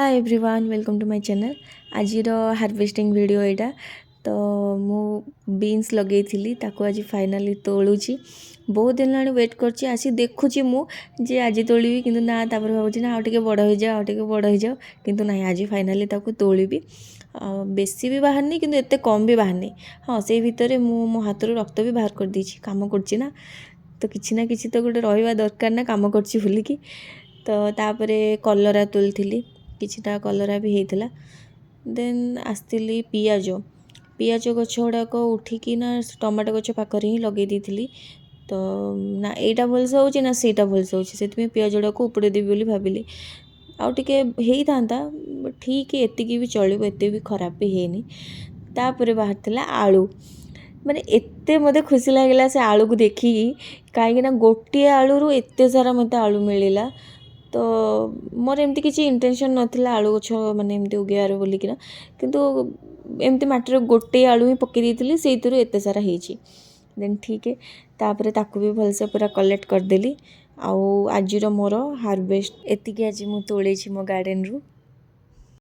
hi everyone welcome to my channel आज harvesting video यहाँ तो मु बीन्स लगे ताको आज फाइनाली तोलुची बहुत दिन लाणी वेट करछि आसी देखुची मु जे आज तोलिबी किंतु ना तापर भाबुची ना आउटे बड़ हो जाओ आउटे बड़ हो जाओ किंतु ना आज फाइनाली ताको तोलिबी बेसी भी बाहरनी किंतु एते कम भी बाहरनी हाँ से भितर मो हाथ रक्त भी बाहर कर देछि काम करछि ना तो किछि ना किछि तो गोटे रहिबा दरकार ना काम करछि बोलिकी तो तापरे कलरा तुलथिली किछिटा कलरा भी होता देन आसती पियाज पियाज गछ गुड़ाक उठिकी ना टमाटो गछ पाखरे ही लगे दी तो ना एटा भलसे होची ना सेटा भलसे होची से पियाज गुड़ाक उपड़े देवी बोली भाविली आउ टिके होता ठीक एतिकी भी चलो एते भी खराब भी हैनी तापरे बाहर थिला आलू माने एते मते खुशी लागला से आलू को देखिकी कहीं गोटे आलू एते सारा मते आलू मिलला तो मोर एमती किसी इंटेंशन नथिला आलू गछ माने एमती उगेयार बोलिकिना किंतु एमती माटर गोटे आलू ही पकई देइथिली सेइतरु एते सारा हेची देन ठीक है तापरे ताकू भी भलसे पूरा कलेक्ट करदेली आउ आजिर मोर हार्वेस्ट एतिकी आज मु तोलेछि मो गार्डन रु